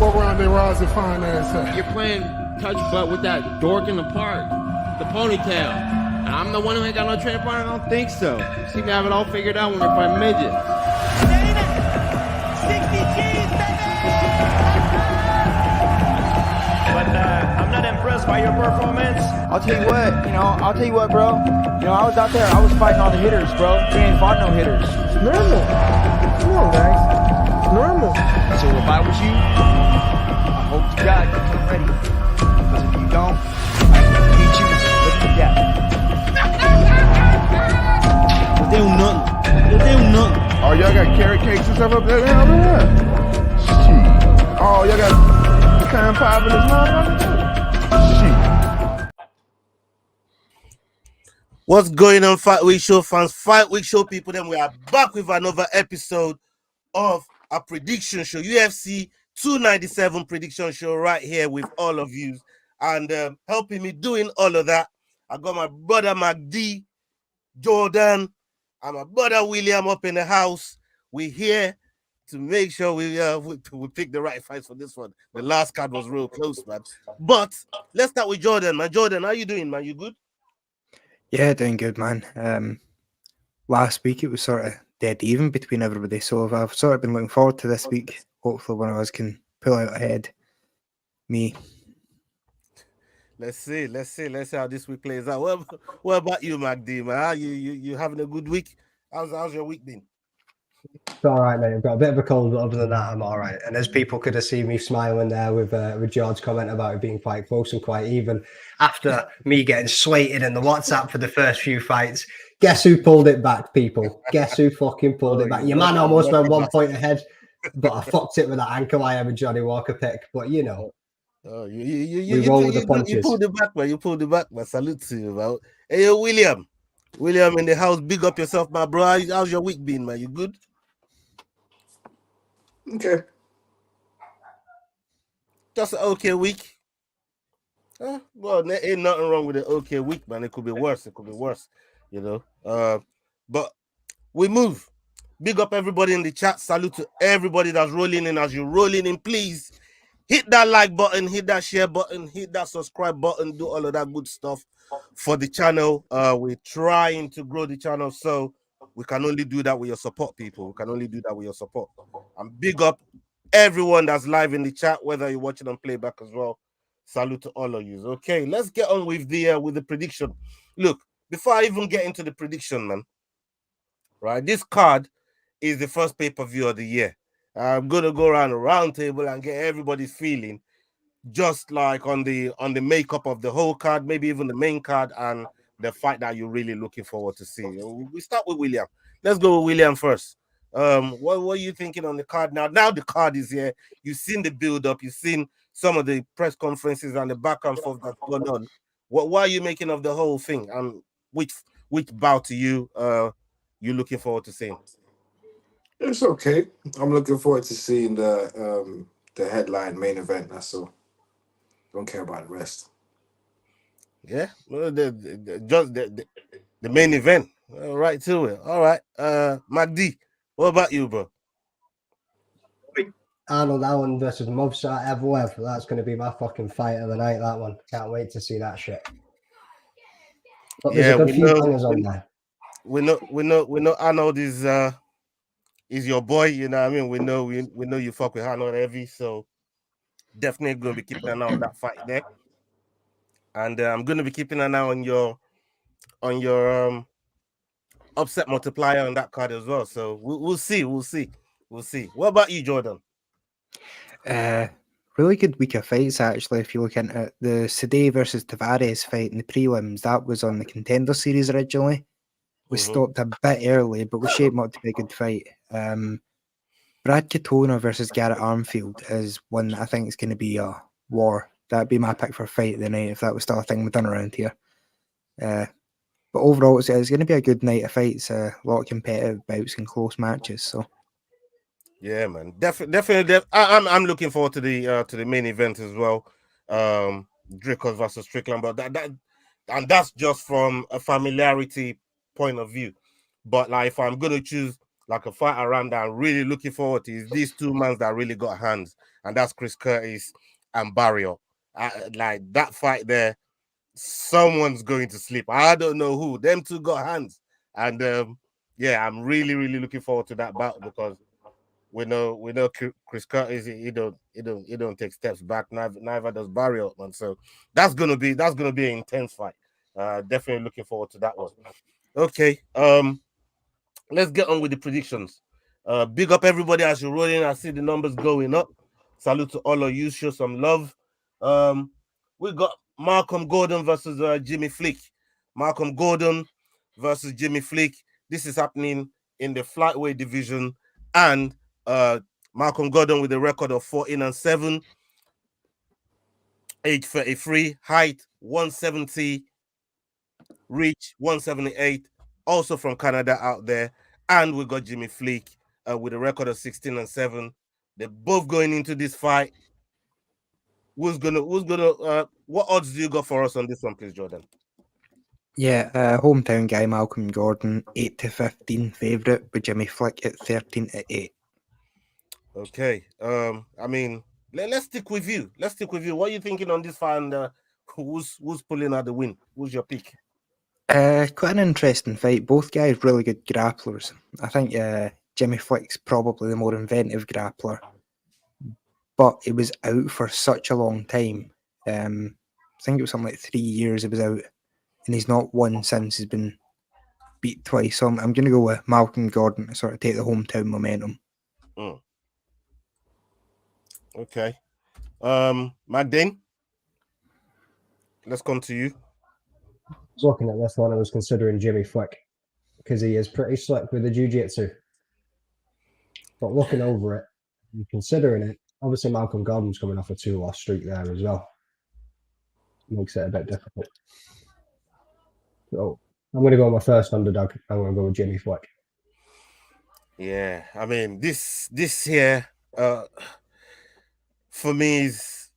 What round they rising fine ass at? You're playing touch butt with that dork in the park, the ponytail. And I'm the one who ain't got no training partner? I don't think so. You seem to have it all figured out when you're fighting midgets. 60 G's, but I'm not impressed by your performance. I'll tell you what, bro. I was out there, I was fighting all the hitters, bro. They ain't fought no hitters. It's normal. Come on, guys. It's normal. So if I was you, I hope to God you come ready. Because if you don't, I can beat you with the gap. They do nothing. Oh, y'all got carrot cakes and stuff up there? Hell yeah. Shit. Oh, y'all got pecan pie in this motherfucker? Shit. What's going on, Fight Week Show fans? Fight Week Show people, then we are back with another episode of a prediction show, UFC 297 prediction show right here with all of you. And helping me doing all of that, I got my brother MacD, Jordan, and my brother William up in the house. We're here to make sure we pick the right fights for this one. The last card was real close, man. But let's start with Jordan, man. Jordan, how you doing, man? You good? Yeah, doing good, man. Last week it was sort of dead even between everybody, so I've sort of been looking forward to this week. Hopefully one of us can pull out ahead. Me. Let's see how this week plays out. What about you, MacD, man? You having a good week? How's your week been? It's all right, mate. I've got a bit of a cold, but other than that, I'm all right. And as people could have seen me smiling there with George's comment about it being quite close and quite even, after me getting slated in the WhatsApp for the first few fights, guess who pulled it back, people? Guess who fucking pulled it back? Your man almost went 1 point ahead, but I fucked it with that ankle I have a Johnny Walker pick. But you know. Oh, we roll with the punches. You pulled it back, man. You pulled it back, man. Salute to you, man. Hey, yo, William in the house. Big up yourself, my bro. How's your week been, man? You good? Okay. Just an okay week. Well, there ain't nothing wrong with an okay week, man. It could be worse. You know. But we move. Big up everybody in the chat. Salute to everybody that's rolling in. As you're rolling in, please hit that like button, hit that share button, hit that subscribe button, do all of that good stuff for the channel. We're trying to grow the channel, so we can only do that with your support, people. We can only do that with your support. And big up everyone that's live in the chat, whether you're watching on playback as well. Salute to all of you. Okay, let's get on with the prediction. Look, before I even get into the prediction, man, right? This card is the first pay-per-view of the year. I'm gonna go around a round table and get everybody's feeling, just like on the makeup of the whole card, maybe even the main card and the fight that you're really looking forward to see. We start with William. Let's go with William first. What are you thinking on the card now? Now the card is here. You've seen the build-up. You've seen some of the press conferences and the back and forth that's going on. What are you making of the whole thing? And which bout to you looking forward to seeing? It's okay. I'm looking forward to seeing the headline main event. That's all. Don't care about the rest. Yeah, well, the main event. Right to it. All right, MacD, what about you, bro? Arnold Allen versus Movsar Evloev. That's going to be my fucking fight of the night. That one. Can't wait to see that shit. But there's a good few bangers on there. We know Arnold is your boy. You know what I mean? We know you fuck with Arnold heavy, so definitely going to be keeping an eye on that fight there. And I'm going to be keeping an eye on your upset multiplier on that card as well. So we'll see. What about you, Jordan? Really good week of fights, actually. If you look into it, the Sade versus Tavares fight in the prelims, that was on the Contender Series originally. We stopped a bit early, but was shaping up to be a good fight. Brad Katona versus Garrett Armfield is one that I think is going to be a war. That'd be my pick for fight of the night if that was still a thing we've done around here. But overall, it's going to be a good night of fights. A lot of competitive bouts and close matches. So, yeah, man, definitely. I'm looking forward to the main event as well. Dricos versus Strickland, but that's just from a familiarity point of view. But like, if I'm gonna choose like a fight around that I'm really looking forward to, is these two men that really got hands. and that's Chris Curtis and Barrio. Like that fight there, someone's going to sleep. I don't know who. Them two got hands, and yeah, I'm really looking forward to that bout because we know Chris Curtis. He don't take steps back. Neither does Barrio, man. So that's gonna be an intense fight. Definitely looking forward to that one. Okay, let's get on with the predictions. Big up everybody as you're rolling. I see the numbers going up. Salute to all of you. Show some love. We got Malcolm Gordon versus Jimmy Flick. Malcolm Gordon versus Jimmy Flick. This is happening in the flyweight division, and Malcolm Gordon with a record of 14-7, age 33, height 170, reach 178. Also from Canada out there. And we got Jimmy Flick with a record of 16-7. They're both going into this fight. What odds do you got for us on this one, please, Jordan? Yeah, hometown guy Malcolm Gordon, 8-15 favourite, with Jimmy Flick at 13-8. Okay. I mean, let's stick with you. What are you thinking on this fight? And who's pulling out the win? Who's your pick? Quite an interesting fight. Both guys really good grapplers. I think Jimmy Flick's probably the more inventive grappler, but he was out for such a long time. I think it was something like 3 years he was out, and he's not won since. He's been beat twice. So I'm going to go with Malcolm Gordon to sort of take the hometown momentum. Okay. Magdane, let's come to you. I was looking at this one, I was considering Jimmy Flick because he is pretty slick with the jiu-jitsu. But looking over it and considering it, obviously Malcolm Gordon's coming off a 2-loss streak there as well. Makes it a bit difficult. So I'm going to go with my first underdog. I'm going to go with Jimmy Flick. Yeah, I mean this here for me it's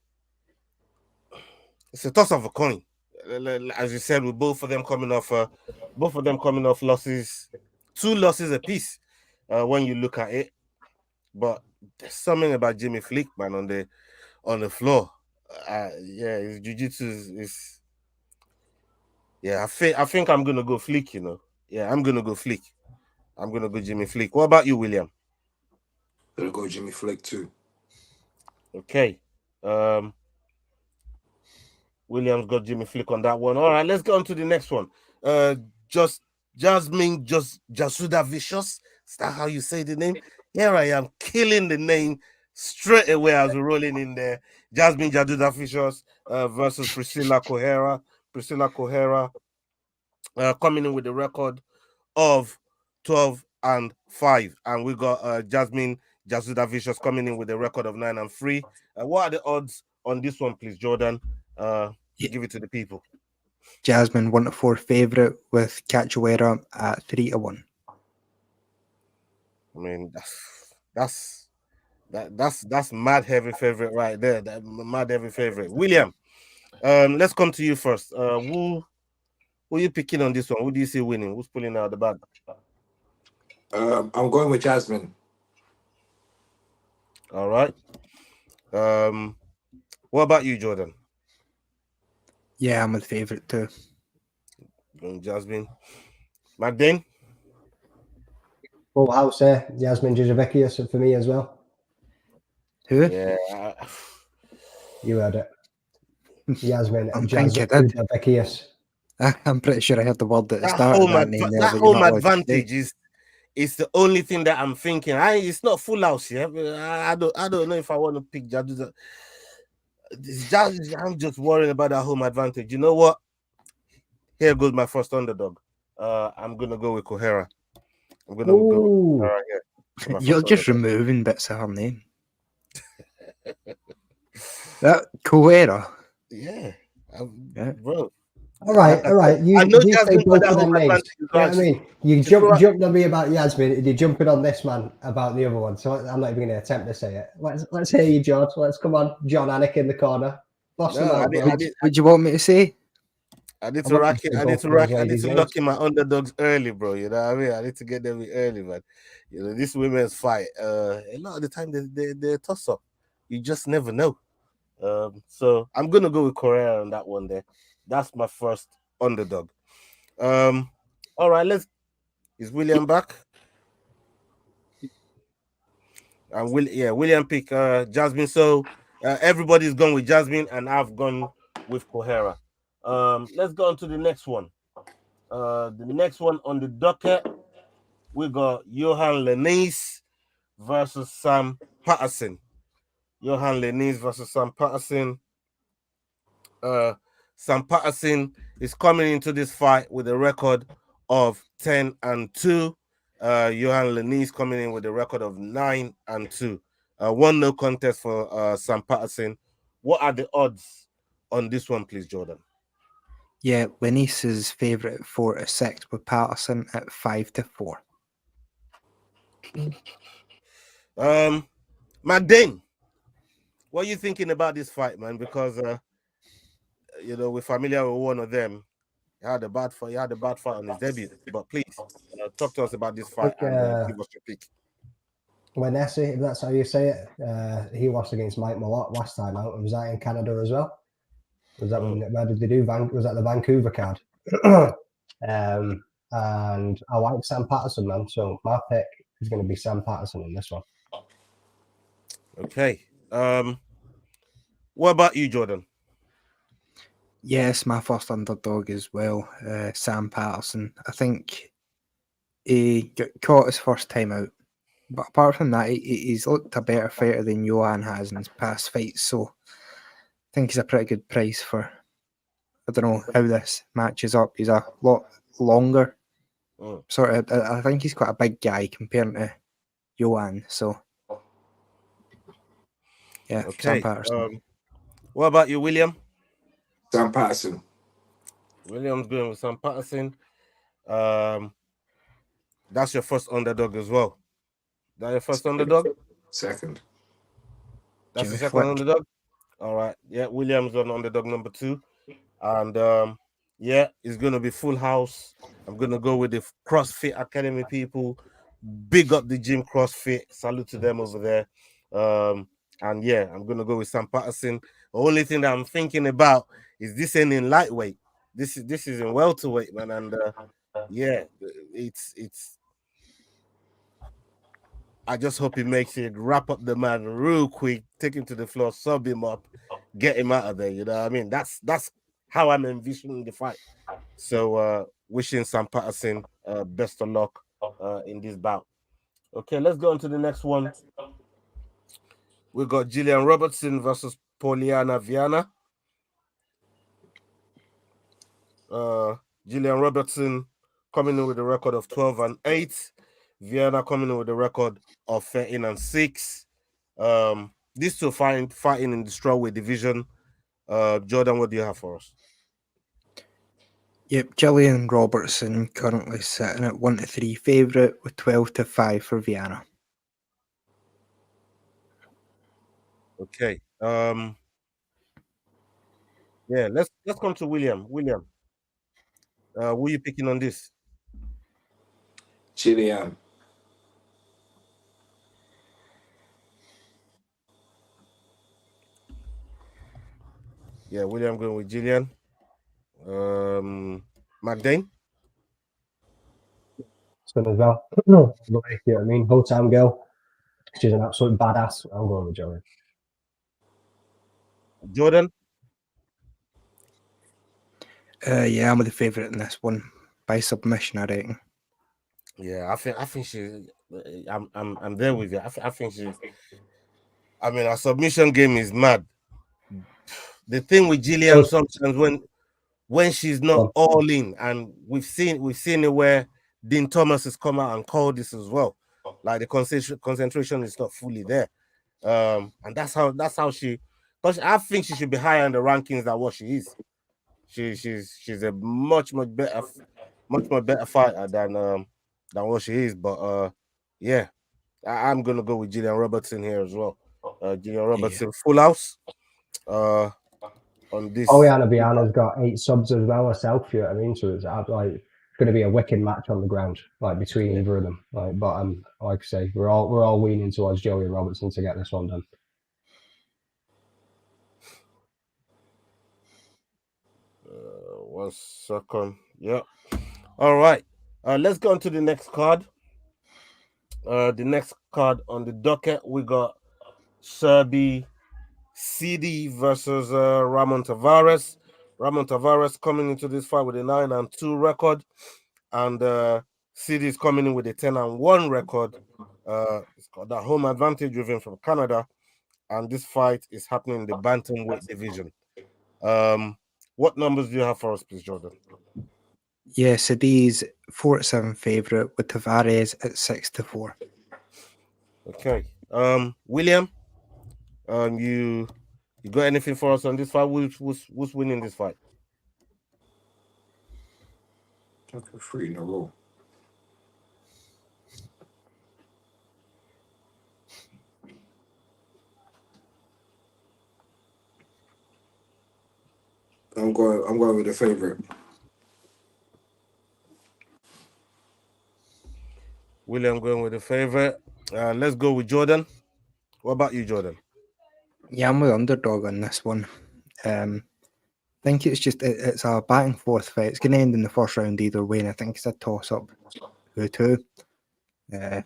a toss of a coin. As you said, with both of them coming off losses, 2 losses apiece. When you look at it, but there's something about Jimmy Flick, man, on the floor. Yeah, his jiu-jitsu is. Yeah, I think I'm gonna go Flick. You know, yeah, I'm gonna go Flick. I'm gonna go Jimmy Flick. What about you, William? Gonna go Jimmy Flick too. Okay. William's got Jimmy Flick on that one. All right, let's go on to the next one. Jasmine Jasuda Vicious. Is that how you say the name? Here I am killing the name straight away as we're rolling in there. Jasmine Jasuda Vicious versus Priscilla Kohera. Priscilla Kohera coming in with a record of 12-5, and we got Jasmine Jasuda Vicious coming in with a record of 9-3. What are the odds on this one, please, Jordan? Give it to the people. Jasmine 1-4 favourite with Cachoeira at 3-1. I mean, that's mad heavy favorite right there. That mad heavy favorite. William, let's come to you first. Who are you picking on this one? Who do you see winning? Who's pulling out the bag? I'm going with Jasmine. All right. What about you, Jordan? Yeah, I'm with favourite too. Going Jasmine. Magdane? Full house there. Jasmine Jujavicius for me as well. Who? Yeah. You heard it. Jasmine Jujavicius. I'm pretty sure I heard the word at the start of that name. That home advantage is the only thing that I'm thinking. It's not full house here. I don't know if I want to pick Jaduza. I'm just worrying about that home advantage. You know what? Here goes my first underdog. I'm gonna go with Kohera. I'm gonna go with Kohera here. You're just removing bits of her name. That Kohera. Yeah, bro. All right. You say both of them names. You know what I mean? You jumped on me about Jasmine, and you're jumping on this man about the other one. So I'm not even going to attempt to say it. Let's hear you, George. Let's come on, John Anik in the corner. Boss him out. Would you want me to say? I need to lock in my underdogs early, bro. You know what I mean? I need to get them early, man. You know, this women's fight. A lot of the time they toss up. you just never know. So I'm gonna go with Correa on that one there. That's my first underdog. All right, is William back? And William pick Jasmine. So everybody's gone with Jasmine, and I've gone with Kohara. Let's go on to the next one. The next one on the docket, we got Johan Lenise versus Sam Patterson. Johan Lenise versus Sam Patterson. Sam Patterson is coming into this fight with a record of 10-2. Johan Lenise coming in with a record of 9-2. One no contest for Sam Patterson. What are the odds on this one, please, Jordan? Yeah, Lenice's favourite 4-6 with Patterson at 5-4. McDane, what are you thinking about this fight, man? Because we're familiar with one of them. He had a bad fight on his debut. But please talk to us about this fight and give us your pick. Nessie, if that's how you say it, he lost against Mike Malott last time out. Was that in Canada as well? Was that where did they do? Was that the Vancouver card? And I like Sam Patterson, man. So my pick is going to be Sam Patterson in this one. Okay. What about you, Jordan? Yes, my first underdog as well, Sam Patterson. I think he got caught his first time out. But apart from that, he's looked a better fighter than Johan has in his past fights. So I think he's a pretty good price for, I don't know how this matches up. He's a lot longer. Sort of, I think he's quite a big guy compared to Johan. So, yeah, okay. Sam Patterson. What about you, William? Sam Patterson. William's going with Sam Patterson. That's your first underdog as well. That your first underdog? Second. That's the second underdog? All right. Yeah, William's on underdog number 2. And it's going to be full house. I'm going to go with the CrossFit Academy people. Big up the gym CrossFit. Salute to them over there. And yeah, I'm going to go with Sam Patterson. The only thing that I'm thinking about is this ain't in lightweight. This is in welterweight, man. And it's I just hope he makes it, wrap up the man real quick, take him to the floor, sub him up, get him out of there. You know what I mean? That's how I'm envisioning the fight. So wishing Sam Patterson best of luck in this bout. Okay, let's go on to the next one. We got Gillian Robertson versus Poliana Viana. Gillian Robertson coming in with a record of 12-8. Viana coming in with a record of 13-6. These two fighting in the strawweight division. Jordan, what do you have for us? Yep, Gillian Robertson currently sitting at 1-3 favourite with 12-5 for Viana. Okay. Let's come to William. William, who are you picking on this? Gillian. Yeah, William going with Gillian. McDane? Spin as well. You know what I mean? Whole time girl. She's an absolute badass. I'm going with Joey. Jordan? Yeah, I'm the favourite in this one by submission, I reckon. Yeah, I think she. I'm there with you. I think she. I mean, our submission game is mad. The thing with Gillian sometimes when she's not all in, and we've seen it where Dean Thomas has come out and called this as well. Like the concentration is not fully there, and that's how she. But I think she should be higher in the rankings than what she is. She's a much more better fighter than what she is. But yeah, I'm gonna go with Gillian Robertson here as well. Gillian Robertson, full house. On this, Poliana Viana's got 8 subs as well herself. You know what I mean? So it's like going to be a wicked match on the ground, like between either of them. Like I say, we're all leaning towards Joey Robertson to get this one done. 1 second. Yeah. All right. Let's go on to the next card. The next card on the docket, we got Serbi CD versus Ramon Tavares. Ramon Tavares coming into this fight with a 9-2 record, and CD is coming in with a 10-1 record. It's got that home advantage with him from Canada, and this fight is happening in the bantamweight division. What numbers do you have for us, please, Jordan? Yeah, Sadi's 4-7 favourite with Tavares at 6-4. Okay. William, you got anything for us on this fight? Who's winning this fight? Okay, 3 in a row. I'm going with the favorite. William going with the favorite. Let's go with Jordan. What about you, Jordan? Yeah, I'm with underdog on this one. I think it's just it's a back and forth fight. It's going to end in the first round either way, and I think it's a toss up 2-2. So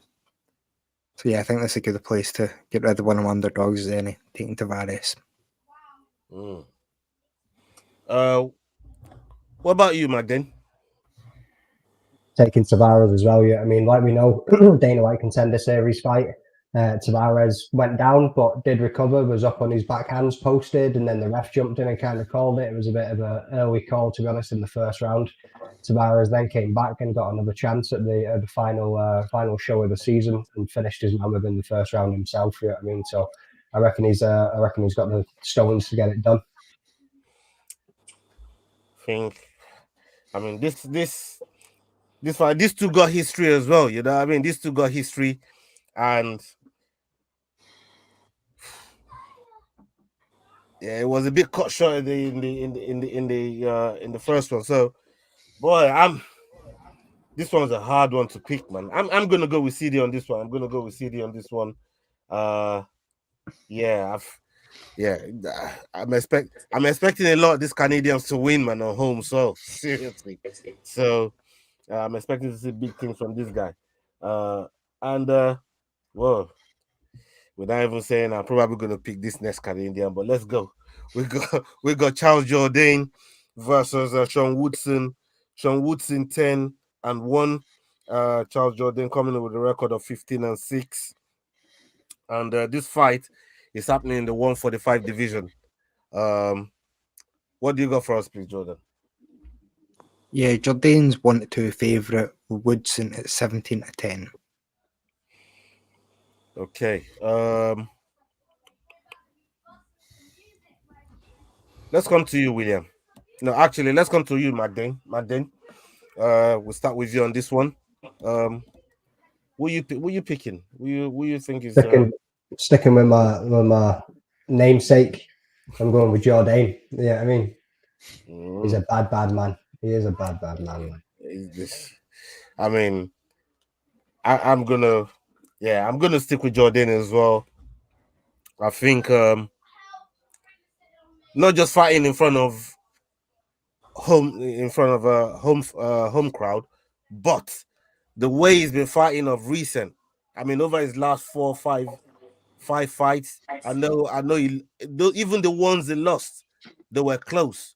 yeah, I think that's a good place to get rid of one of my underdogs is any taking Tavares. What about you, Magdalene? Taking Tavares as well. Yeah, I mean, like we know, Dana White Contender Series fight. Tavares went down but did recover, was up on his backhands, posted, and then the ref jumped in and kind of called it. It was a bit of an early call, to be honest, in the first round. Tavares then came back and got another chance at the final show of the season and finished his man within the first round himself. You know what I mean? So I reckon he's got the stones to get it done. I mean, this fight, these two got history as well. You know what I mean? These two got history, and yeah, it was a bit cut short in the first one. So, boy, this one's a hard one to pick, man. I'm gonna go with CD on this one. I'm expecting a lot of these Canadians to win, man, on home. So seriously, so I'm expecting to see big things from this guy. Well, without even saying, I'm probably gonna pick this next Canadian. But let's go. We got Charles Jourdain versus Sean Woodson. Sean Woodson 10-1. Charles Jourdain coming in with a record of 15-6. And this fight is happening in the 145 division. What do you got for us, please, Jordan? Yeah, Jourdain's 1-2 favourite, Woodson at 17-10. Okay. Let's come to you, William. No, actually, let's come to you, Magdalene. We'll start with you on this one. Who you picking? Who you think is sticking with my namesake? I'm going with Jourdain. Yeah, I mean, he's a bad man. He is a bad man. I mean, I'm gonna stick with Jourdain as well. I think not just fighting in front of a home crowd, but the way he's been fighting of recent. I mean, over his last 5 fights, I know even the ones he lost, they were close,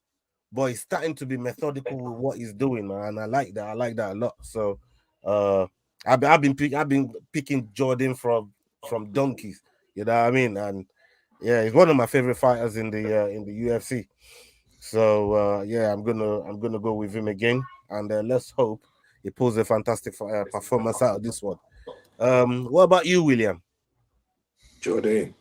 but he's starting to be methodical with what he's doing, man, and I like that a lot. So I've been picking Jourdain from donkeys, you know what I mean? And yeah, he's one of my favorite fighters in the UFC. So I'm gonna go with him again, and let's hope he pulls a fantastic performance out of this one. What about you, William? Jourdain.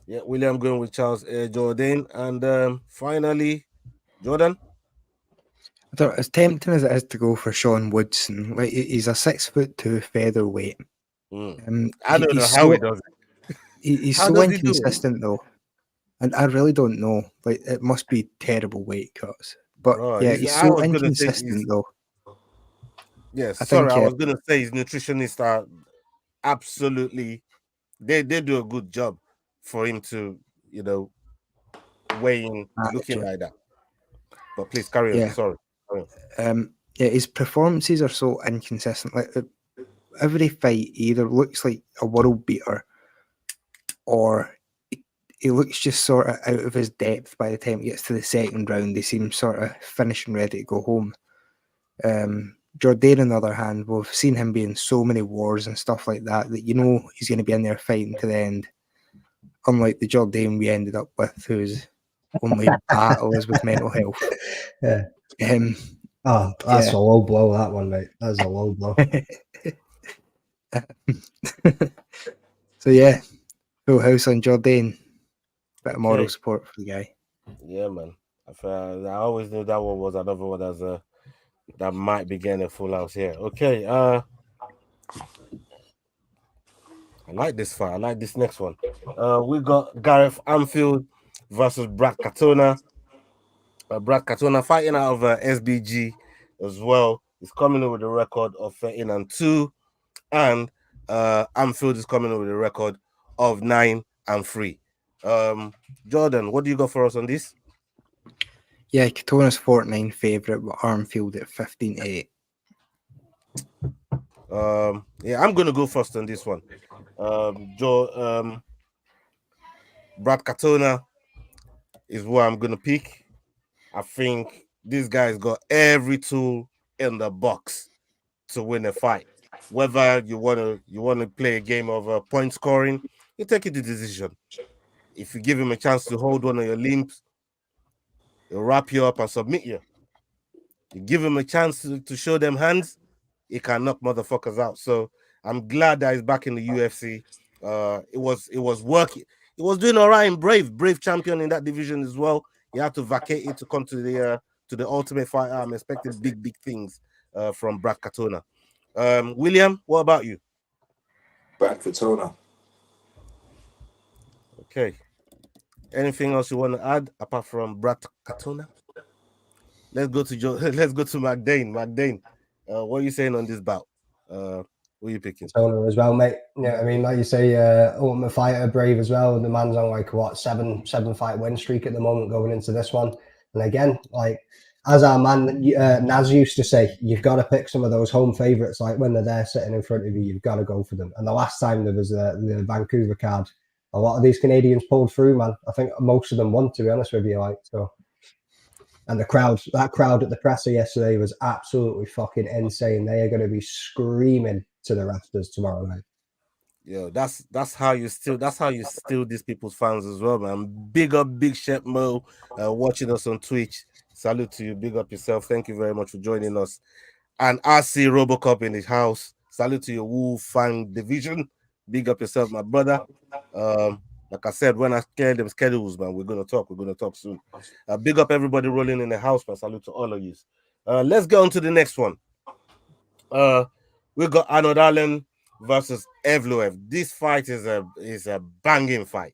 Yeah, William going with Charles Jourdain, and finally, Jordan. As tempting as it is to go for Sean Woodson, like he's a 6'2" featherweight. I don't know how he does it. He's so inconsistent though, and I really don't know. Like it must be terrible weight cuts, but he's so inconsistent though. Yes, I was gonna say his nutritionists are absolutely. They do a good job for him to weigh in looking like that. But please carry on. Yeah. Sorry. Yeah, his performances are so inconsistent. Like every fight, he either looks like a world beater, or he looks just sort of out of his depth by the time he gets to the second round. He seems sort of finished and ready to go home. Jourdain, on the other hand, we've seen him be in so many wars and stuff like that you know he's going to be in there fighting to the end. Unlike the Jourdain we ended up with, whose only battle is with mental health. Yeah. Oh, that's a low blow, that one, mate. That's a low blow. So yeah, full house on Jourdain. Bit of moral support for the guy. Yeah, man. I always knew that one was another one that might be getting a full house here. Okay. I like this fight. I like this next one. We got Gareth Anfield versus Brad Katona. Brad Katona fighting out of SBG as well. He's coming in with a record of 13-2, and Anfield is coming in with a record of 9-3. Jordan, what do you got for us on this? Yeah, Katona's 49 favourite, but Armfield at 15-8. Yeah, I'm gonna go first on this one. Brad Katona is what I'm gonna pick. I think this guy's got every tool in the box to win a fight. Whether you wanna play a game of point scoring, you take it the decision. If you give him a chance to hold one of your limbs, he'll wrap you up and submit you. You give him a chance to show them hands, he can knock motherfuckers out. So I'm glad that he's back in the UFC. It was working. He was doing all right in Brave champion in that division as well. He had to vacate it to come to the Ultimate Fighter. I'm expecting big things from Brad Katona. William, what about you? Brad Katona. Okay. Anything else you want to add apart from Brad Katona? Let's go to McDane. McDane, what are you saying on this bout? Who are you picking? Katona as well, mate. Yeah, I mean, like you say, Ultimate Fighter, Brave as well. The man's on like what seven fight win streak at the moment going into this one. And again, like as our man Naz used to say, you've got to pick some of those home favourites. Like when they're there sitting in front of you, you've got to go for them. And the last time there was the Vancouver card, a lot of these Canadians pulled through, man. I think most of them won, to be honest with you. Like so. And that crowd at the presser yesterday was absolutely fucking insane. They are going to be screaming to the rafters tomorrow night. Yo, that's how you steal these people's fans as well, man. Big up Big Shep Mo, watching us on Twitch. Salute to you, big up yourself. Thank you very much for joining us. And I see Robocop in his house. Salute to your Wu Fang division. Big up yourself, my brother. Like I said, when I clear them schedules, man, we're gonna talk soon. Big up everybody rolling in the house, man. Salute to all of you. Let's get on to the next one. We got Arnold Allen versus Evloev. This fight is a banging fight,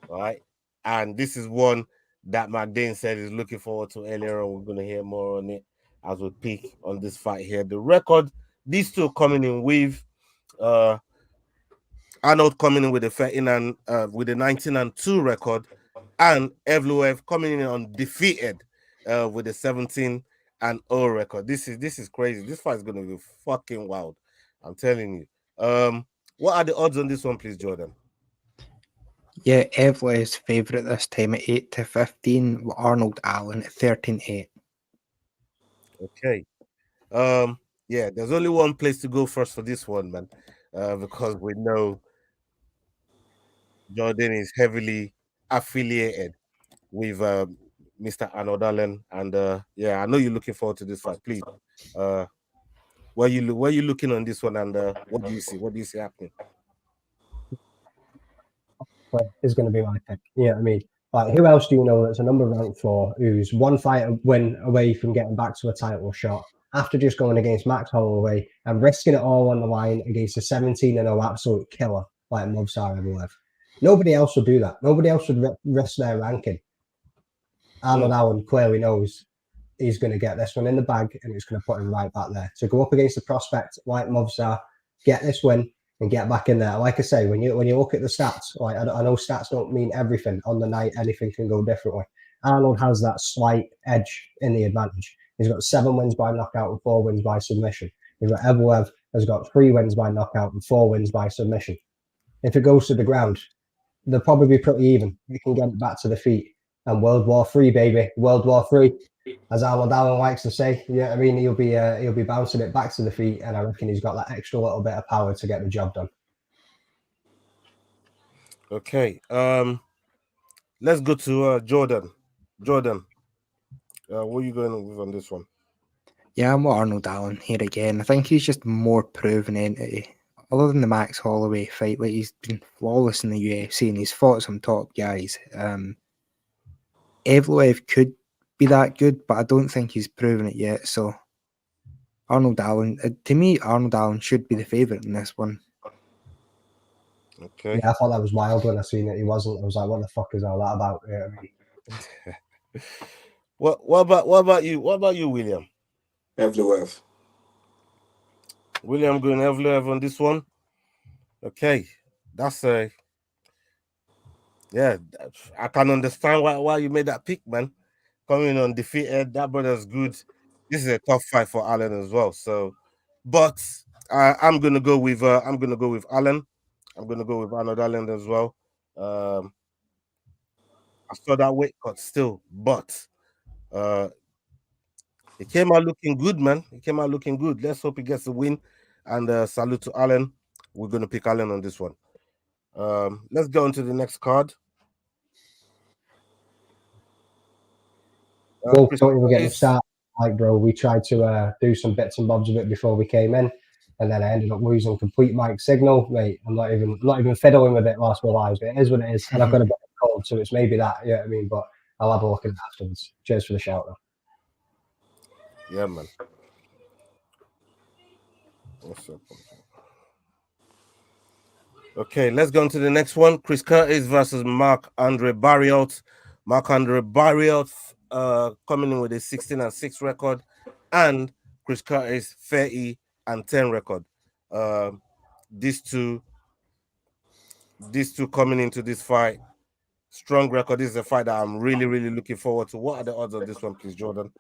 all right? And this is one that McDane said is looking forward to earlier on. We're gonna hear more on it as we pick on this fight here. The record, these two coming in with Arnold coming in with a 19-2 record, and Evloev coming in undefeated with a 17-0 record. This is crazy. This fight is gonna be fucking wild. I'm telling you. What are the odds on this one, please, Jordan? Yeah, Evloev's favourite this time at 8-15, with Arnold Allen at 13-8. Okay. Yeah, there's only one place to go first for this one, man. Because we know Jordan is heavily affiliated with Mr. Arnold Allen, and yeah, I know you're looking forward to this fight. Please, where you looking on this one, and what do you see? What do you see happening? Is going to be my pick. Yeah, I mean, like who else do you know that's a number ranked 4 who's one fight win away from getting back to a title shot after just going against Max Holloway and risking it all on the line against a 17-0 absolute killer like Movsar Evloev? Nobody else would do that. Nobody else would risk their ranking. Arnold Allen clearly knows he's going to get this one in the bag, and it's going to put him right back there. To go up against the prospect like Movsar, get this win, and get back in there. Like I say, when you look at the stats, like I know stats don't mean everything on the night. Anything can go differently. Arnold has that slight edge in the advantage. He's got 7 wins by knockout and 4 wins by submission. You've got Evloev has got 3 wins by knockout and 4 wins by submission. If it goes to the ground, they'll probably be pretty even. You can get it back to the feet. And World War III, baby, World War III, as Arnold Allen likes to say. Yeah, I mean, he'll be bouncing it back to the feet, and I reckon he's got that extra little bit of power to get the job done. Okay. Let's go to Jordan. Jordan, what are you going with on this one? Yeah, I'm with Arnold Allen here again. I think he's just more proven entity. Other than the Max Holloway fight, like he's been flawless in the UFC and he's fought some top guys. Evloev could be that good, but I don't think he's proven it yet. So Arnold Allen, to me, Arnold Allen should be the favourite in this one. Okay. Yeah, I thought that was wild when I seen it. He wasn't. I was like, what the fuck is all that about? You know what I mean? What about you? What about you, William? Evloev. William going Evloev on this one. Okay, that's a yeah. I can understand why you made that pick, man. Coming undefeated, that brother's good. This is a tough fight for Allen as well. So, but I'm gonna go with Allen. I'm gonna go with Arnold Allen as well. I saw that weight cut still, but it came out looking good, man. It came out looking good. Let's hope he gets the win. And salute to Allen. We're gonna pick Allen on this one. Let's go on to the next card. Don't even get me started. Like, bro, we tried to do some bits and bobs of it before we came in, and then I ended up losing complete mic signal. Mate, I'm not even fiddling with it last while. It is what it is, and I've got a bit of cold, so it's maybe that. Yeah, you know what I mean, but I'll have a look at it afterwards. Cheers for the shout, though. Yeah, man. What's up? Okay, let's go on to the next one. Chris Curtis versus Marc-Andre Barriault. Marc-Andre Barriault coming in with a 16-6 record, and Chris Curtis 30-10 record. These two coming into this fight, strong record. This is a fight that I'm really looking forward to. What are the odds of this one, please, Jordan?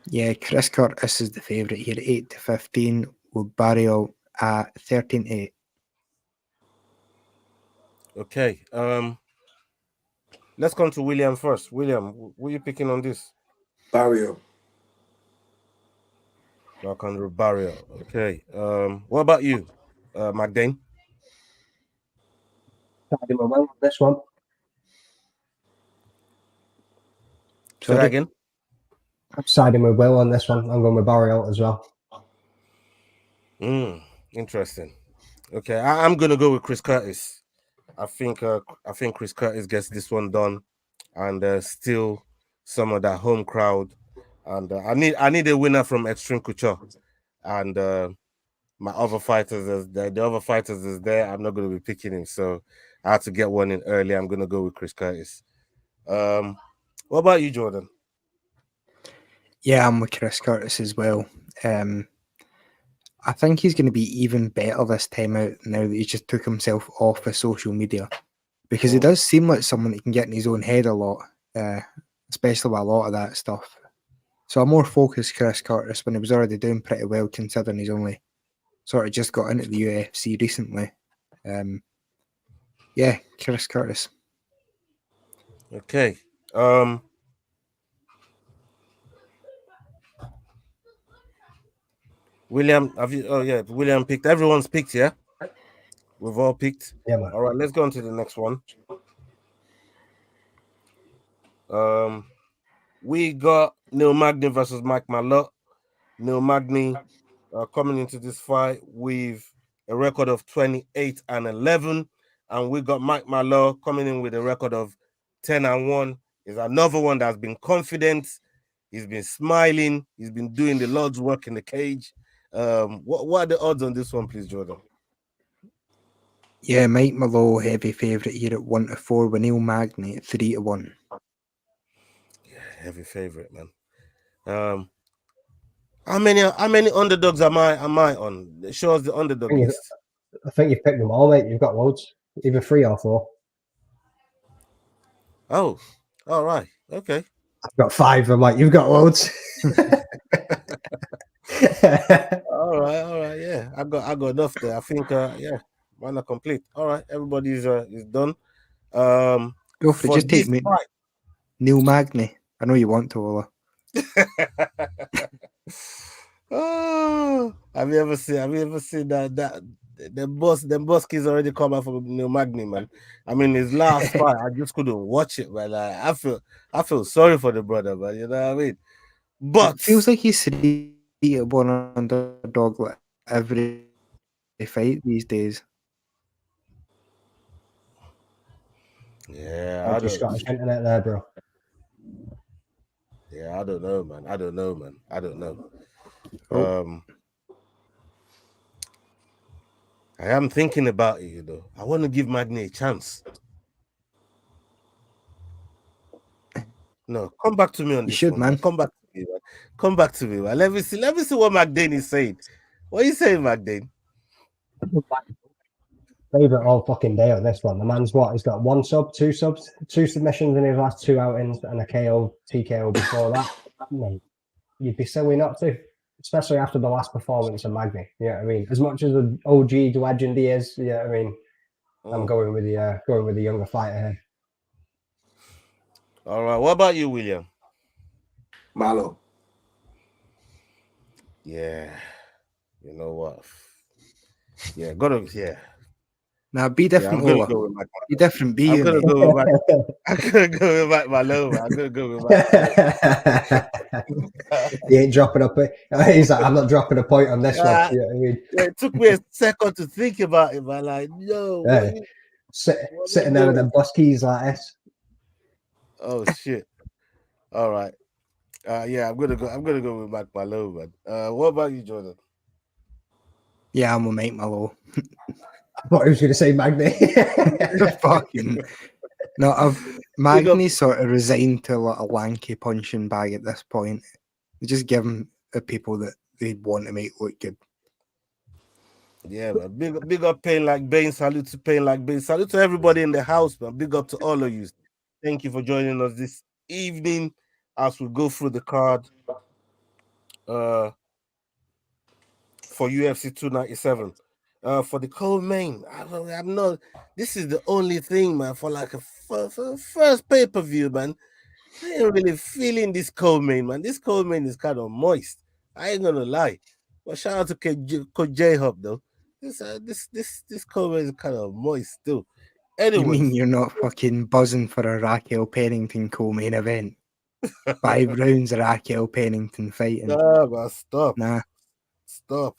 Yeah, Chris Curtis is the favourite here, 8-15, with Barriault at 13-8. Okay. Let's come to William first. William, what are you picking on this? Barriault. Marc-Andre Barriault. Okay. What about you, McDane? Siding with Will on this one. Say that again. I'm siding with Will on this one. I'm going with Barriault as well. Interesting. Okay, I'm gonna go with Chris Curtis. I think Chris Curtis gets this one done, and still some of that home crowd. And I need a winner from Extreme Couture, and my other fighters, the other fighters is there. I'm not gonna be picking him, so I had to get one in early. I'm gonna go with Chris Curtis. What about you, Jordan? Yeah, I'm with Chris Curtis as well. I think he's going to be even better this time out now that he just took himself off of social media, because he does seem like someone that can get in his own head a lot, especially with a lot of that stuff. So I'm more focused Chris Curtis when he was already doing pretty well, considering he's only sort of just got into the UFC recently. Yeah, Chris Curtis. Okay. William, have you? Oh yeah, William picked. Everyone's picked, yeah. We've all picked. Yeah, man. All right, let's go on to the next one. We got Neil Magny versus Mike Malott. Neil Magny coming into this fight with a record of 28-11, and we got Mike Malott coming in with a record of 10-1. Is another one that's been confident. He's been smiling. He's been doing the Lord's work in the cage. What are the odds on this one, please, Jordan? Yeah, Mike Malott, heavy favourite here at 1-4, with Neil Magny at 3-1. Yeah, heavy favourite, man. How many underdogs am I on? It shows the underdog list. I think you've picked them all, mate. You've got loads, either 3 or 4. Oh, All right. Okay. I've got 5. I'm like, you've got loads. All right. All right. Yeah. I got enough there. I think. Yeah. Why not complete? All right. Everybody's is done. Go for it. For Just take this me, fight. Neil Magny. I know you want to, Ola. Oh, have you ever seen that the boss kids already come out from Neil Magny, man? I mean, his last fight, I just couldn't watch it, man. I feel sorry for the brother, man. You know what I mean? But It feels like he's 3-1 underdog like every fight these days. yeah, I Thank you, don't. Scottish internet there, bro. Yeah, I don't know, man. I don't know. Oh. I am thinking about it, you know. I want to give Magny a chance. No, come back to me on You this should, one, man. Come back to me, man. Come back to me, man. Let me see what McDane is saying. What are you saying, McDane? Favorite all fucking day on this one. The man's what? He's got 1 sub, 2 subs, 2 submissions in his last 2 outings, and a KO, TKO before that. Mate, you'd be silly not to, especially after the last performance of Magny. You know what I mean? As much as an OG legend he is, you know what I mean? I'm going with the younger fighter here. All right. What about you, William? Malo. Yeah. You know what? Yeah, Now be Yeah, different, I'm gonna Ola. go with Mike. Be different. Be I'm you, gonna mate. go with Mike. I'm gonna go with Mike Malone. I'm gonna go with Mike Malone. He ain't dropping a point. He's like, I'm not dropping a point on this one. You know what I mean? Yeah, it took me a second to think about it, man. Like, no, Yeah. what are Sitting you there with doing? them bus keys like this. Oh shit! All right. Yeah, I'm gonna go with Mike Malone, man. What about you, Jordan? Yeah, I'm with Mike Malone. I thought he was going to say Magny. Fucking no, Big up. Magny's sort of resigned to a lot of lanky punching bag at this point. They just give him the people that they want to make look good. Yeah, man. Big up Pain Like Bane. Salute to Pain Like Bane. Salute to everybody in the house, man. Big up to all of you. Thank you for joining us this evening as we go through the card for UFC 297. For the co-main, I'm not. This is the only thing, man. For like a first pay-per-view, man. I ain't really feeling this co-main, man. This co-main is kind of moist. I ain't gonna lie. But shout out to Coach J-Hub though. This co-main is kind of moist still. You mean Anyways, you're not fucking buzzing for a Raquel Pennington co-main event? 5 rounds of Raquel Pennington fighting. nah, man, stop. Nah. Stop.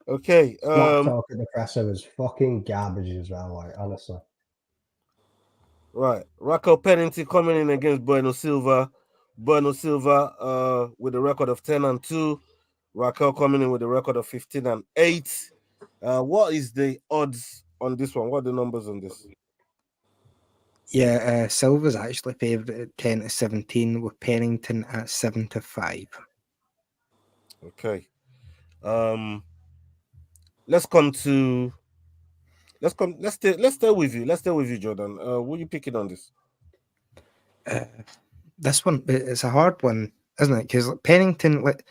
Okay. Smack talk at the presser was fucking garbage as well, like, honestly. Right. Raquel Pennington coming in against Bueno Silva. Bueno Silva with a record of 10-2. Raquel coming in with a record of 15-8. What is the odds on this one? What are the numbers on this? Yeah, Silva's actually favoured at 10-17 with Pennington at 7-5. Okay. Let's stay with you. Let's stay with you, Jordan. What are you picking on this? This one, it's a hard one, isn't it? Because Pennington, like,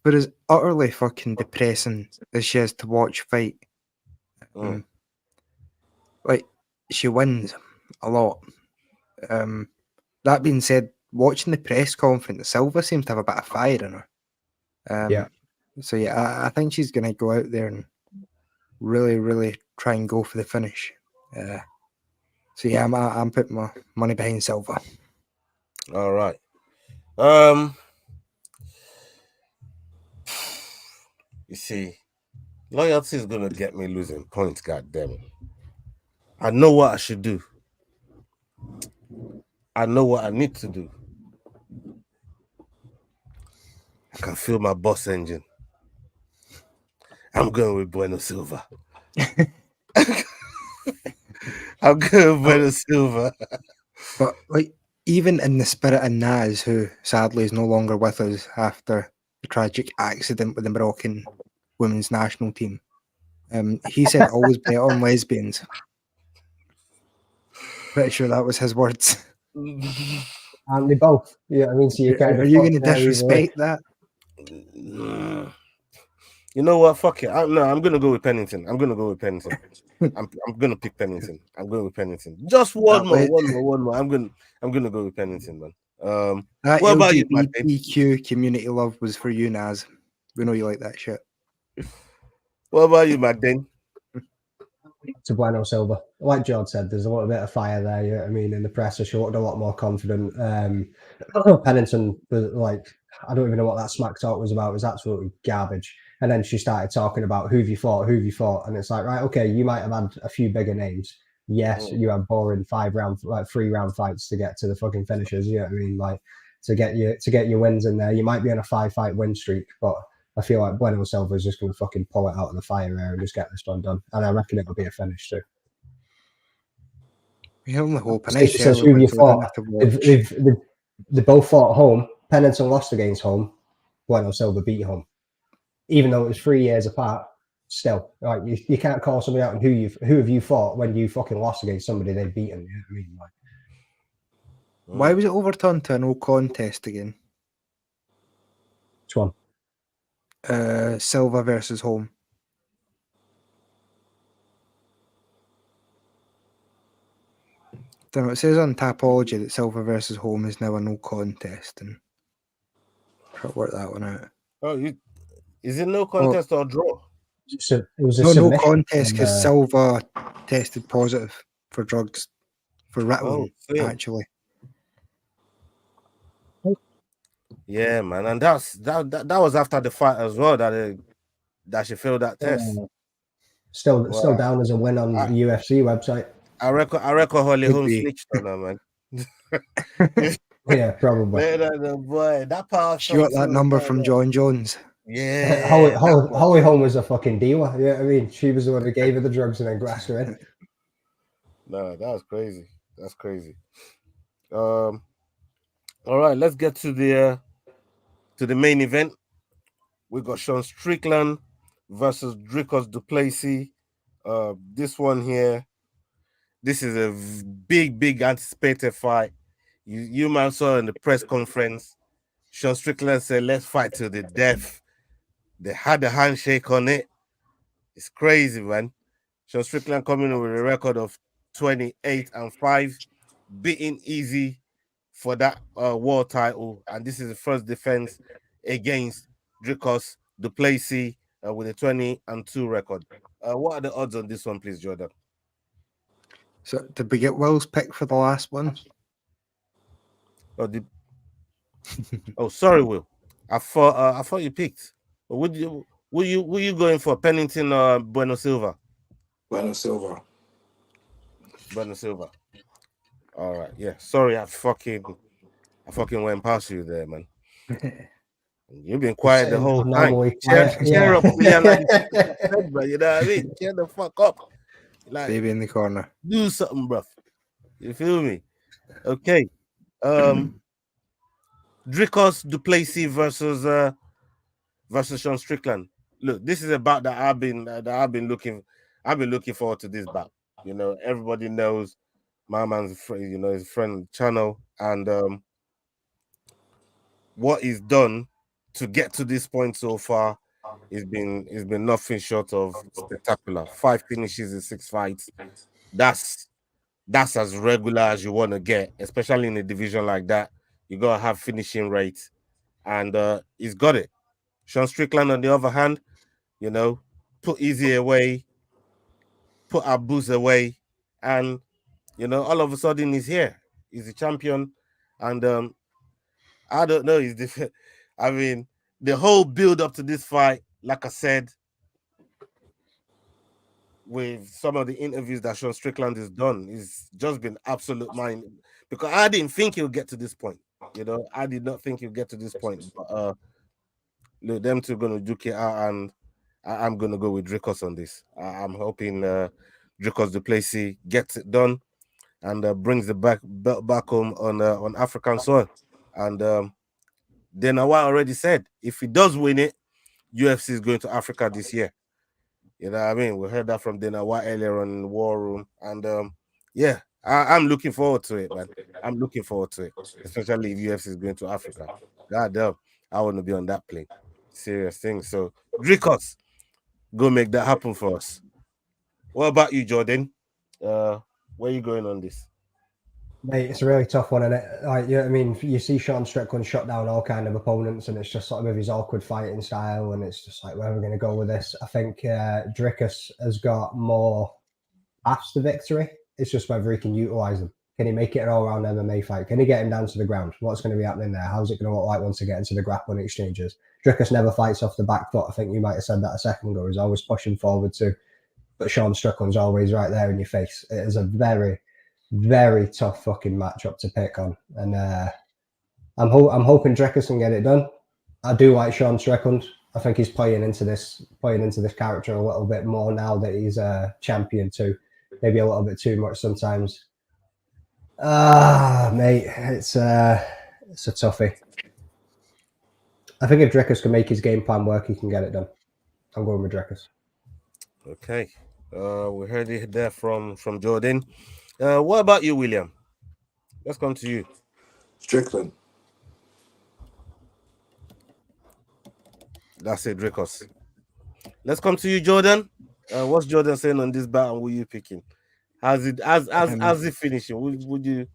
for as utterly fucking depressing as she is to watch fight, like, she wins a lot. That being said, watching the press conference, Silva seems to have a bit of fire in her. Yeah. So yeah, I think she's going to go out there and really, really try and go for the finish. So yeah, I'm putting my money behind Silva. All right. You see, loyalty is gonna get me losing points. God damn it! I know what I should do. I know what I need to do. I can feel my boss engine. I'm going with Bueno Silva. I'm going with Bueno Silva. But like, even in the spirit of Naz, who sadly is no longer with us after the tragic accident with the Moroccan women's national team, he said always bet on lesbians. Pretty sure that was his words. And they both. Yeah, I mean, so you kind Are of you going to fucked there either way. disrespect that? You know what? Fuck it. I'm gonna go with Pennington. I'm gonna gonna pick Pennington. I'm going with Pennington. Just one more. I'm gonna go with Pennington, man. That What about you, Mike? LGBTQ community love was for you, Naz. We know you like that shit. What about you, Magdane? To Bueno Silva. Like George said, there's a little bit of fire there. You know what I mean? In the press, she looked a lot more confident. Pennington was like, I don't even know what that smack talk was about. It was absolutely garbage. And then she started talking about who've you fought, and it's like, right, okay, you might have had a few bigger names. Yes, you had boring 3-round fights to get to the fucking finishers. You know what I mean? Like to get your wins in there. You might be on a 5-fight win streak, but I feel like Bueno Silva is just going to fucking pull it out of the fire air and just get this one done. And I reckon it'll be a finish too. We only hope. She says who you fought. They both fought at home. Pennington lost against home. Bueno Silva beat home. Even though it was 3 years apart, still, like you can't call somebody out and who have you fought when you fucking lost against somebody they've beaten. You know what I mean? Like, why was it overturned to a no contest again? Which one? Silva versus Home. Don't know. It says on Tapology that Silva versus Home is now a no contest, and try to work that one out. Oh, is it no contest or draw? It was a no contest because Silva tested positive for drugs for Ritalin, actually. Yeah, man, and that was after the fight as well that she failed that test. Still down as a win on the UFC website. I reckon Holly Holmes snitched on her, man. Yeah, probably. Boy, that power. She got that number from John Jones. Yeah, Holly Holm was a fucking dealer. Yeah, you know I mean, she was the one who gave her the drugs and then grassed her in. No, that was crazy. That's crazy. All right, let's get to the main event. We got Sean Strickland versus Dricus du Plessis. This one here, this is a big anticipated fight. You man saw in the press conference, Sean Strickland said, "Let's fight to the death." They had a handshake on it. It's crazy, man. Sean Strickland coming in with a record of 28-5, beating Easy for that world title, and this is the first defense against Dricus du Plessis with a 20-2 record. What are the odds on this one, please, Jordan? So did we get Will's pick for the last one? Oh, sorry, Will. I thought you picked. Were you going for Pennington or Bueno Silva? Bueno Silva. All right, yeah. Sorry, I fucking went past you there, man. You've been quiet the whole time. Cheer up, William, like you know what I mean? Cheer the fuck up. Like, baby in the corner. Do something, bruv. You feel me? Okay. Dricus du Plessis versus Sean Strickland. Look, this is about that I've been looking forward to this bout. You know, everybody knows my man's friend, you know, his friend channel, and what he's done to get to this point so far has been nothing short of spectacular. 5 finishes in 6 fights. That's as regular as you want to get, especially in a division like that. You gotta have finishing rate, and he's got it. Sean Strickland, on the other hand, you know, put Easy away, put Abuz away, and you know, all of a sudden he's here. He's a champion, and I don't know. He's different. I mean, the whole build up to this fight, like I said, with some of the interviews that Sean Strickland has done, it's just been absolute mind. Because I didn't think he'll get to this point. You know, I did not think he'll get to this point. But look, them two gonna duke it out, and I'm gonna go with Dricus on this. I'm hoping Dricus du Plessis gets it done and brings the belt back home on African soil. And Dana White already said if he does win it, UFC is going to Africa this year. You know what I mean? We heard that from Dana White earlier on in the War Room, and yeah, I'm looking forward to it, man. I'm looking forward to it, especially if UFC is going to Africa. God damn, I want to be on that plane. Serious thing. So, Dricos, go make that happen for us. What about you, Jordan? Where you going on this? Mate, it's a really tough one, isn't it? Like, I mean, you see Sean Strickland shut down all kind of opponents, and it's just sort of with his awkward fighting style, and it's just like, where are we going to go with this? I think Dricus has got more paths to victory. It's just whether he can utilize them. Can he make it an all-round MMA fight? Can he get him down to the ground? What's going to be happening there? How's it going to look like once they get into the grappling exchanges? Dricus never fights off the back foot. I think you might have said that a second ago. He's always pushing forward too. But Sean Strickland's always right there in your face. It is a very, very tough fucking matchup to pick on. And I'm hoping Dricus can get it done. I do like Sean Strickland. I think he's playing into this character a little bit more now that he's a champion too. Maybe a little bit too much sometimes. Mate, it's a toughie. I think if Dricus can make his game plan work, he can get it done. I'm going with Dricus. Okay. We heard it there from Jordan. What about you, William? Let's come to you. Strickland. That's it, Dricos. Let's come to you, Jordan. What's Jordan saying on this battle? Who you picking? How's it finishing?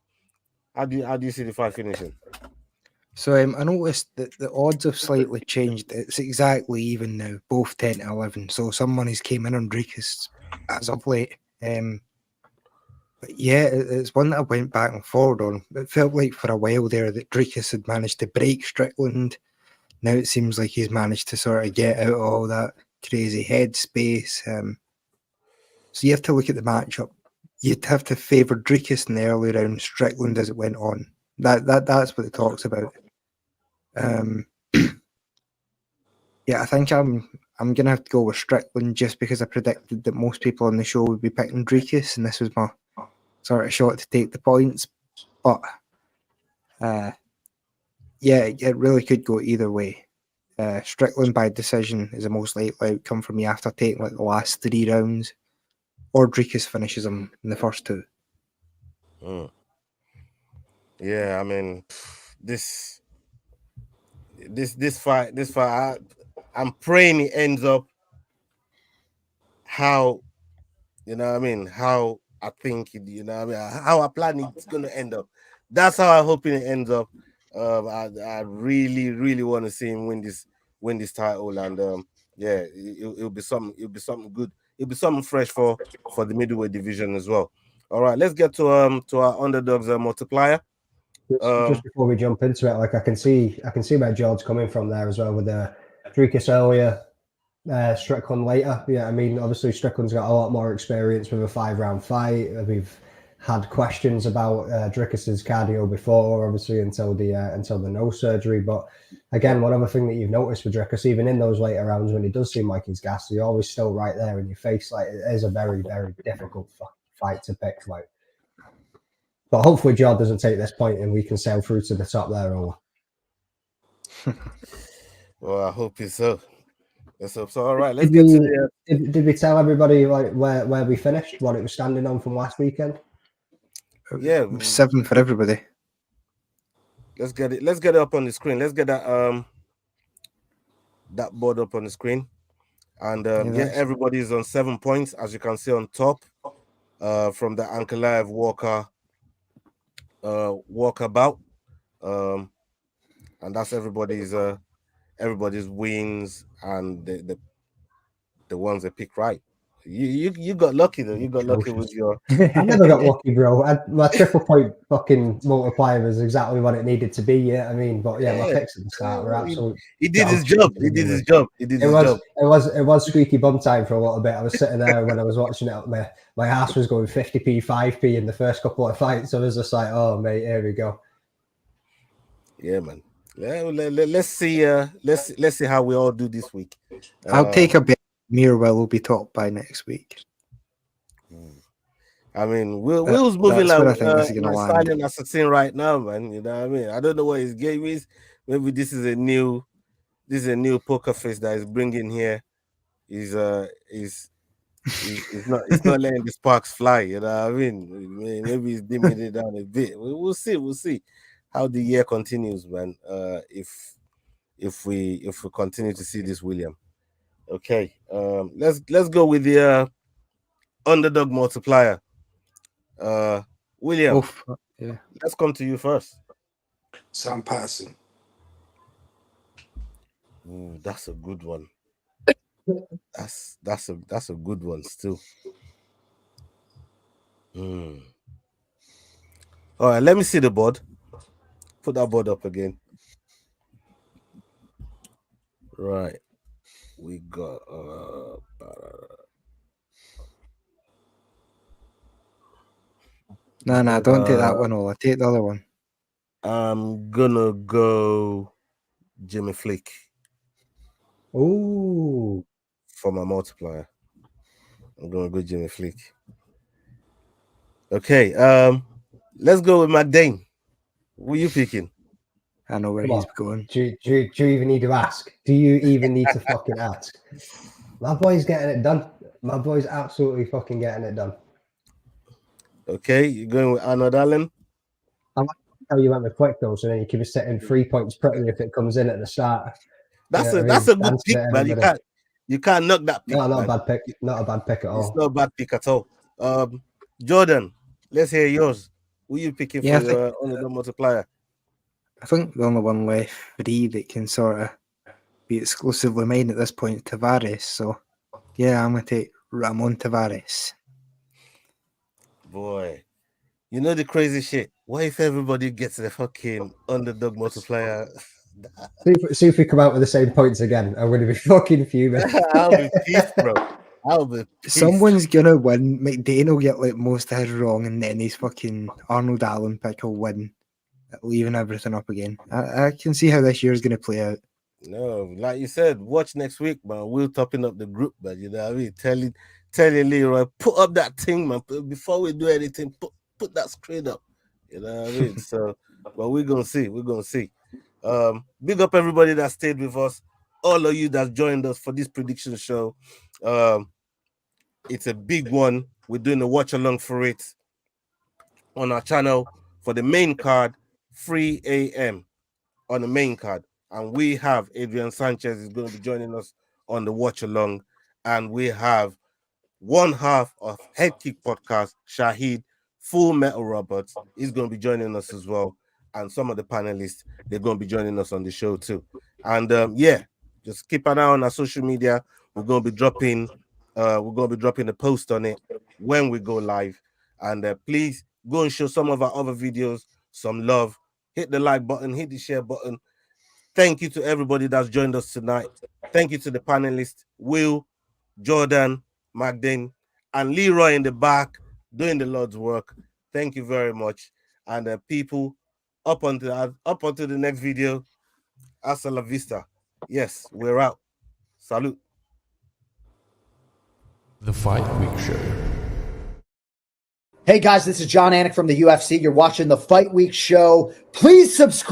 How do you see the fight finishing? So I noticed that the odds have slightly changed. It's exactly even now, both 10 to 11. So some money's came in on Dricus as of late. But yeah, it's one that I went back and forward on. It felt like for a while there that Dricus had managed to break Strickland. Now it seems like he's managed to sort of get out of all that crazy headspace. So you have to look at the matchup. You'd have to favour Dricus in the early round, Strickland as it went on. That's what it talks about. Yeah, I think I'm gonna have to go with Strickland just because I predicted that most people on the show would be picking Dricus, and this was my sort of shot to take the points. But yeah, it really could go either way. Strickland by decision is the most likely outcome for me after taking like the last 3 rounds, or Dricus finishes him in the first 2. Yeah, I mean, this fight, I'm praying it ends up how, you know what I mean, how I think it, you know what I mean, how I plan it's going to end up. That's how I'm hoping it ends up. I really, really want to see him win this title, and yeah, it'll be something good. It'll be something fresh for the middleweight division as well. All right, let's get to our underdogs multiplier. Just before we jump into it, like I can see where George's coming from there as well with the Dricus earlier, Strickland later. Yeah, I mean, obviously Strickland's got a lot more experience with a 5-round fight. We've had questions about Dricus's cardio before, obviously until the nose surgery. But again, one other thing that you've noticed with Dricus, even in those later rounds when he does seem like he's gassed, he's always still right there in your face. Like, it is a very, very difficult fight to pick. Like, but hopefully George doesn't take this point and we can sail through to the top there. Or well, I hope it's so. Let's hope so. All right, let's get to the. Did we tell everybody like where we finished, what it was standing on from last weekend? Yeah, 7 for everybody. Let's get it up on the screen. Let's get that board up on the screen, and yeah, everybody's on 7 points, as you can see on top, from the Ankalaev Walker bout, and that's everybody's wins and the ones they pick right. You got lucky though. You got lucky with your. I never got lucky, bro. My triple point fucking multiplier was exactly what it needed to be. Yeah, I mean, but yeah, my picks at the start were absolute. He did his job. It was squeaky bum time for a little bit. I was sitting there when I was watching it. My ass was going 50p, 5p in the first couple of fights. So I was just like, oh mate, here we go. Yeah, man. Yeah, let's see. Let's see how we all do this week. I'll take a bet. Mirwell will be top by next week. I mean, Will's moving like silent assassin right now, man. You know what I mean? I don't know what his game is. Maybe this is a new poker face that he's bringing here. He's It's not letting the sparks fly. You know what I mean? Maybe it's dimming it down a bit. We'll see. We'll see how the year continues, man. If we continue to see this, William. Okay. Let's go with the underdog multiplier. William, Yeah. let's come to you first. Sam Patterson. Ooh, that's a good one. That's a good one still. All right, let me see the board. Put that board up again. Right. We got No, don't take that one, Ola. Take the other one. I'm gonna go Jimmy Flick. Ooh. For my multiplier. I'm gonna go Jimmy Flick. Okay, let's go with McDane. Who are you picking? I know where Come he's on. going. Do you even need to ask? Do you even need to fucking ask? My boy's getting it done. My boy's absolutely fucking getting it done. Okay, you're going with Arnold Allen. I like how you went with quick though, so then you can be sitting 3 points pretty if it comes in at the start. That's You know a good Dancing pick, at man. everybody. You can't knock that pick. No, not man. a bad pick. Not a bad pick at all. It's not a bad pick at all. Jordan, let's hear yours. Who are you picking for your underdog multiplier? I think the only one left free that can sort of be exclusively mine at this point is Tavares. So, yeah, I'm going to take Ramon Tavares. Boy, you know the crazy shit. What if everybody gets the fucking underdog multiplier? See if we come out with the same points again. I'm going to be fucking fuming. I'll be pissed, bro. I'll be pissed. Someone's going to win. McDane will get like most of his wrong, and then his fucking Arnold Allen pick will win, leaving everything up again. I can see how this year's going to play out. No, like you said, watch next week, man. We're topping up the group, but you know what I mean? Telling Leroy, put up that thing, man. Before we do anything, put that screen up. You know what I mean? So, but we're gonna see. We're gonna see. Big up everybody that stayed with us, all of you that joined us for this prediction show. It's a big one. We're doing a watch along for it on our channel for the main card, 3 a.m. on the main card. And we have Adrian Sanchez is going to be joining us on the watch along. And we have one half of Head Kick Podcast, Shahid Full Metal Roberts. He's going to be joining us as well. And some of the panelists, they're going to be joining us on the show too. And yeah, just keep an eye on our social media. We're going to be dropping a post on it when we go live. And please go and show some of our other videos some love. Hit the like button, hit the share button. Thank you to everybody that's joined us tonight. Thank you to the panelists, Will, Jordan, Magdane, and Leroy in the back doing the Lord's work. Thank you very much. And people, up onto the next video. Hasta la vista. Yes, we're out. Salute. The Fight Week Show. Hey guys, this is John Anik from the UFC. You're watching the Fight Week Show. Please subscribe.